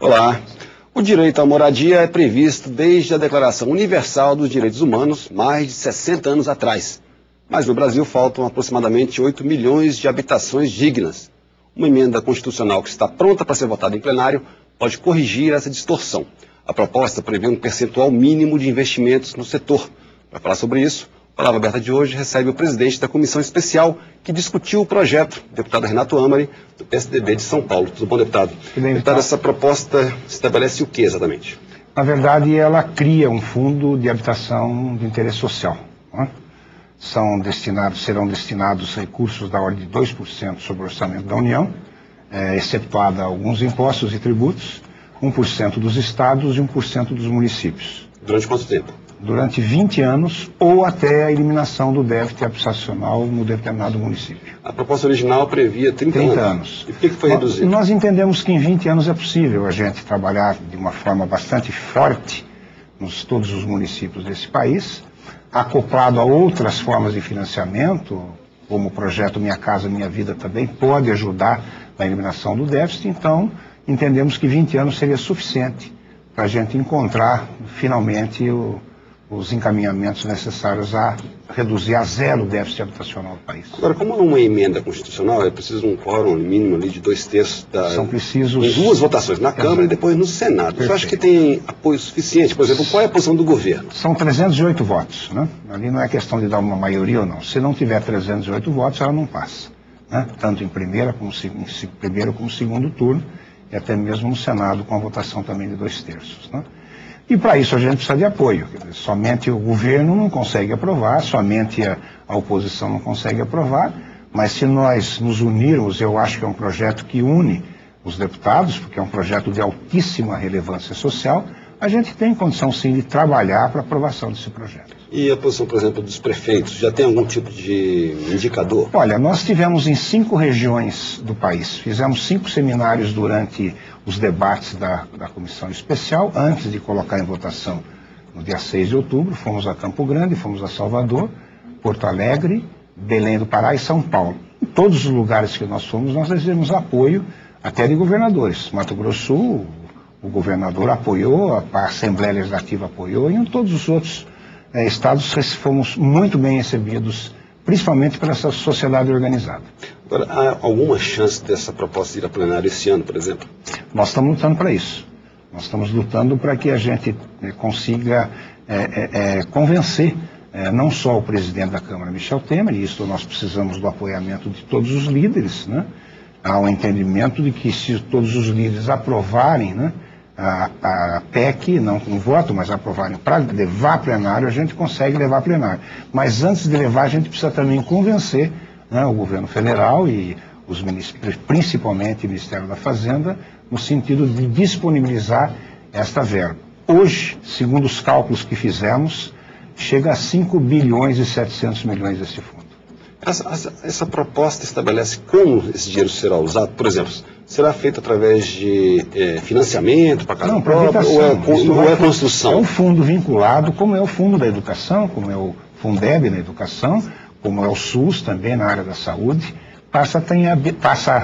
Olá. O direito à moradia é previsto desde a Declaração Universal dos Direitos Humanos, mais de 60 anos atrás. Mas no Brasil faltam aproximadamente 8 milhões de habitações dignas. Uma emenda constitucional que está pronta para ser votada em plenário pode corrigir essa distorção. A proposta prevê um percentual mínimo de investimentos no setor. Para falar sobre isso, a Palavra Aberta de hoje recebe o presidente da Comissão Especial que discutiu o projeto, o deputado Renato Amari, do PSDB de São Paulo. Tudo bom, deputado? Deputado, essa proposta estabelece o que exatamente? Na verdade, ela cria um fundo de habitação de interesse social. Né? Serão destinados recursos da ordem de 2% sobre o orçamento da União, excetuada alguns impostos e tributos, 1% dos estados e 1% dos municípios. Durante quanto tempo? Durante 20 anos ou até a eliminação do déficit habitacional no determinado município. A proposta original previa 30 anos. E por que foi reduzido? Nós entendemos que em 20 anos é possível a gente trabalhar de uma forma bastante forte nos todos os municípios desse país, acoplado a outras formas de financiamento, como o projeto Minha Casa Minha Vida também pode ajudar na eliminação do déficit. Então, entendemos que 20 anos seria suficiente para a gente encontrar finalmente os encaminhamentos necessários a reduzir a zero o déficit habitacional do país. Agora, como é uma emenda constitucional, é preciso um quórum mínimo ali de 2/3 São precisos... em duas votações, na Câmara e depois no Senado. Você acha que tem apoio suficiente? Por exemplo, qual é a posição do governo? São 308 votos, né? Ali não é questão de dar uma maioria ou não. Se não tiver 308 votos, ela não passa. Né? Tanto em primeiro como segundo turno, e até mesmo no Senado, com a votação também de 2/3. Né? E para isso a gente precisa de apoio. Somente o governo não consegue aprovar, somente a oposição não consegue aprovar, mas se nós nos unirmos, eu acho que é um projeto que une os deputados, porque é um projeto de altíssima relevância social, a gente tem condição sim de trabalhar para a aprovação desse projeto. E a posição, por exemplo, dos prefeitos, já tem algum tipo de indicador? Olha, nós tivemos em 5 regiões do país, fizemos 5 seminários durante os debates da Comissão Especial, antes de colocar em votação no dia 6 de outubro, fomos a Campo Grande, fomos a Salvador, Porto Alegre, Belém do Pará e São Paulo. Em todos os lugares que nós fomos, nós recebemos apoio até de governadores. Mato Grosso do Sul, o governador apoiou, a Assembleia Legislativa apoiou, e em todos os outros estados fomos muito bem recebidos, principalmente pela essa sociedade organizada. Agora, há alguma chance dessa proposta ir a plenário esse ano, por exemplo? Nós estamos lutando para isso. Nós estamos lutando para que a gente consiga convencer não só o presidente da Câmara, Michel Temer, e isso nós precisamos do apoiamento de todos os líderes, né? Há um entendimento de que se todos os líderes aprovarem, né, a PEC, não com voto, mas aprovarem para levar a plenário, a gente consegue levar a plenário. Mas antes de levar, a gente precisa também convencer, né, o governo federal e os ministérios, principalmente o Ministério da Fazenda, no sentido de disponibilizar esta verba. Hoje, segundo os cálculos que fizemos, chega a 5 bilhões e 700 milhões esse fundo. Essa proposta estabelece como esse dinheiro será usado? Por exemplo, será feito através de financiamento para casa própria ou é construção? É um fundo vinculado, como é o fundo da educação, como é o Fundeb na educação, como é o SUS também na área da saúde, passa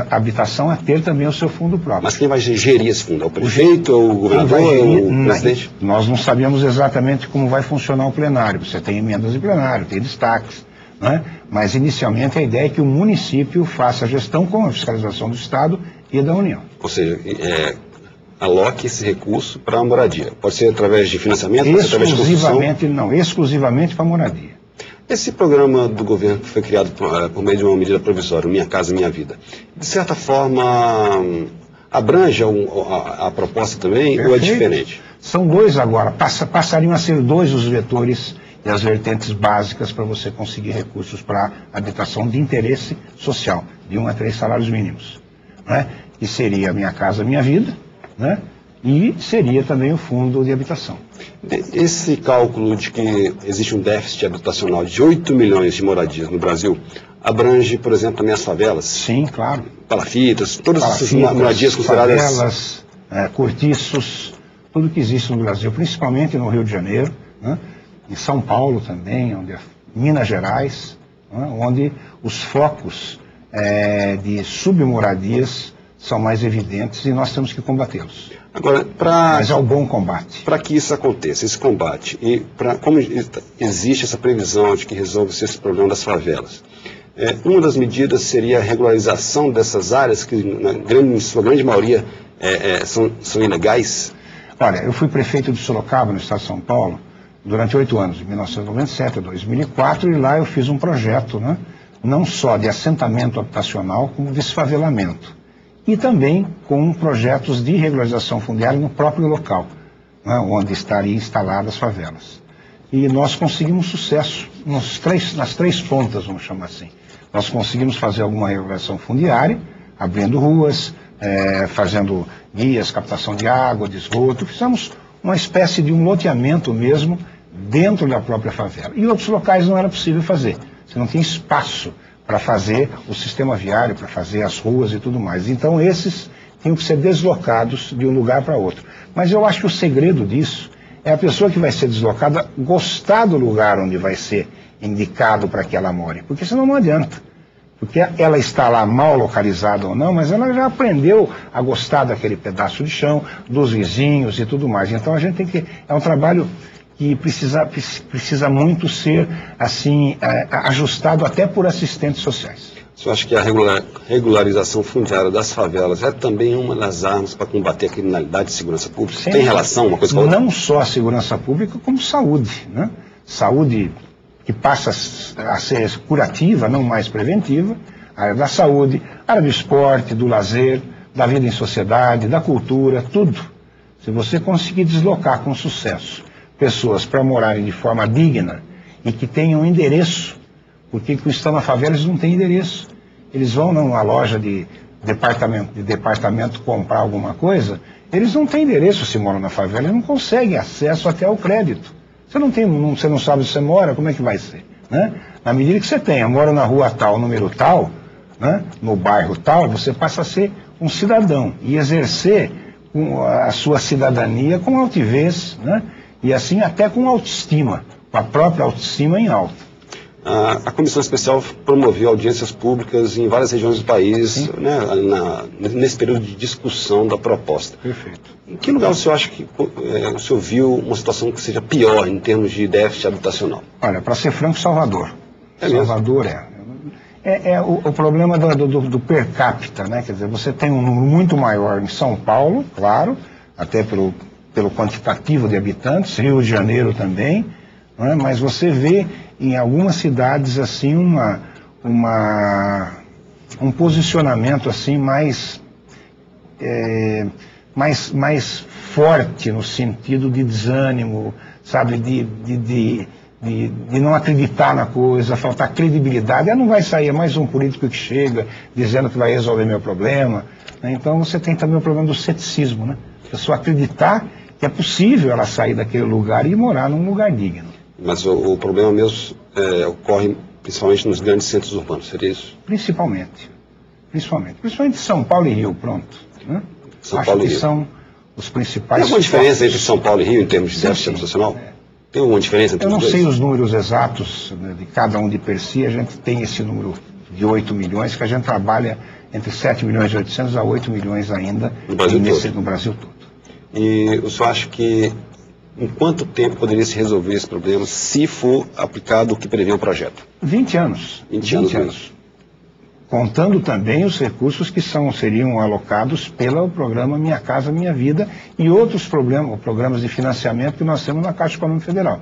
a habitação a ter também o seu fundo próprio. Mas quem vai gerir esse fundo? É o prefeito, o governador, o presidente? Nós não sabemos exatamente como vai funcionar o plenário. Você tem emendas de plenário, tem destaques. Né? Mas inicialmente a ideia é que o município faça a gestão com a fiscalização do Estado e da União. Ou seja, aloque esse recurso para a moradia. Pode ser através de financiamento? Exclusivamente para a moradia. Esse programa do governo que foi criado por meio de uma medida provisória, Minha Casa Minha Vida, de certa forma abrange a proposta também. Perfeito. Ou é diferente? São 2 agora, passariam a ser 2 os vetores e as vertentes básicas para você conseguir recursos para habitação de interesse social, de 1 a 3 salários mínimos, né? Que seria Minha Casa Minha Vida, né? E seria também o fundo de habitação. Esse cálculo de que existe um déficit habitacional de 8 milhões de moradias no Brasil abrange, por exemplo, também as favelas? Sim, claro. Palafitas, todas essas moradias consideradas... Favelas, cortiços, tudo que existe no Brasil, principalmente no Rio de Janeiro, né? Em São Paulo também, Minas Gerais, né? Onde os focos de submoradias são mais evidentes e nós temos que combatê-los. Agora, mas é o bom combate. Para que isso aconteça, esse combate, e como existe essa previsão de que resolve-se esse problema das favelas, uma das medidas seria a regularização dessas áreas que, em sua grande maioria, são ilegais? Olha, eu fui prefeito de Sorocaba, no estado de São Paulo, durante 8 anos, de 1997 a 2004, e lá eu fiz um projeto, né, não só de assentamento habitacional, como de desfavelamento. E também com projetos de regularização fundiária no próprio local, né, onde estariam instaladas as favelas. E nós conseguimos sucesso nas três pontas, vamos chamar assim. Nós conseguimos fazer alguma regularização fundiária, abrindo ruas, fazendo guias, captação de água, de esgoto. Fizemos uma espécie de um loteamento mesmo dentro da própria favela. E outros locais não era possível fazer. Você não tinha espaço para fazer o sistema viário, para fazer as ruas e tudo mais. Então esses tinham que ser deslocados de um lugar para outro. Mas eu acho que o segredo disso é a pessoa que vai ser deslocada gostar do lugar onde vai ser indicado para que ela more. Porque senão não adianta. Porque ela está lá mal localizada ou não, mas ela já aprendeu a gostar daquele pedaço de chão, dos vizinhos e tudo mais. Então a gente tem que... É um trabalho que precisa muito ser, assim, ajustado até por assistentes sociais. Você acha que a regularização fundiária das favelas é também uma das armas para combater a criminalidade e segurança pública? Sim. Tem relação uma coisa com a outra? Não só a segurança pública, como saúde, né? Saúde que passa a ser curativa, não mais preventiva, a área da saúde, a área do esporte, do lazer, da vida em sociedade, da cultura, tudo. Se você conseguir deslocar com sucesso pessoas para morarem de forma digna e que tenham endereço, porque que estão na favela eles não têm endereço. Eles vão numa loja de departamento comprar alguma coisa, eles não têm endereço se moram na favela, eles não conseguem acesso até ao crédito. Você não sabe onde você mora, como é que vai ser? Né? Na medida que você tenha, mora na rua tal, número tal, né, no bairro tal, você passa a ser um cidadão e exercer a sua cidadania com altivez, né, e assim até com autoestima, com a própria autoestima em alta. A Comissão Especial promoveu audiências públicas em várias regiões do país, né, nesse período de discussão da proposta. Perfeito. Em que lugar o senhor acha que o senhor viu uma situação que seja pior em termos de déficit habitacional? Olha, para ser franco, Salvador. Salvador o problema do per capita, né? Quer dizer, você tem um número muito maior em São Paulo, claro, até pelo quantitativo de habitantes, Rio de Janeiro também, né? Mas você vê em algumas cidades assim um posicionamento assim mais forte no sentido de desânimo, sabe, de não acreditar na coisa, faltar credibilidade. Não vai sair, é mais um político que chega dizendo que vai resolver meu problema, né? Então você tem também o problema do ceticismo, né? A pessoa acreditar que é possível ela sair daquele lugar e morar num lugar digno. Mas o problema mesmo ocorre principalmente nos grandes centros urbanos, seria isso? Principalmente São Paulo e Rio, pronto, né? Acho que são os principais... Tem alguma diferença entre São Paulo e Rio em termos de déficit habitacional? Tem alguma diferença entre os dois? Eu não sei os números exatos, né, de cada um de per si. A gente tem esse número de 8 milhões, que a gente trabalha entre 7 milhões e 800 a 8 milhões ainda no Brasil todo. E o senhor acha que em quanto tempo poderia se resolver esse problema se for aplicado o que prevê o projeto? 20 anos. 20 anos. Contando também os recursos que seriam alocados pelo programa Minha Casa Minha Vida e outros programas de financiamento que nós temos na Caixa Econômica Federal.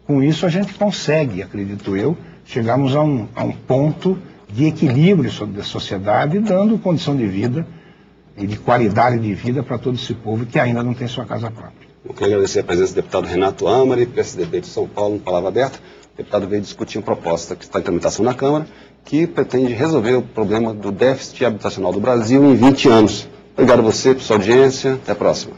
Com isso a gente consegue, acredito eu, chegarmos a um ponto de equilíbrio da sociedade, dando condição de vida e de qualidade de vida para todo esse povo que ainda não tem sua casa própria. Eu quero agradecer a presença do deputado Renato Amari, PSDB de São Paulo, no Palavra Aberta. O deputado veio discutir uma proposta que está em tramitação na Câmara, que pretende resolver o problema do déficit habitacional do Brasil em 20 anos. Obrigado a você por sua audiência. Até a próxima.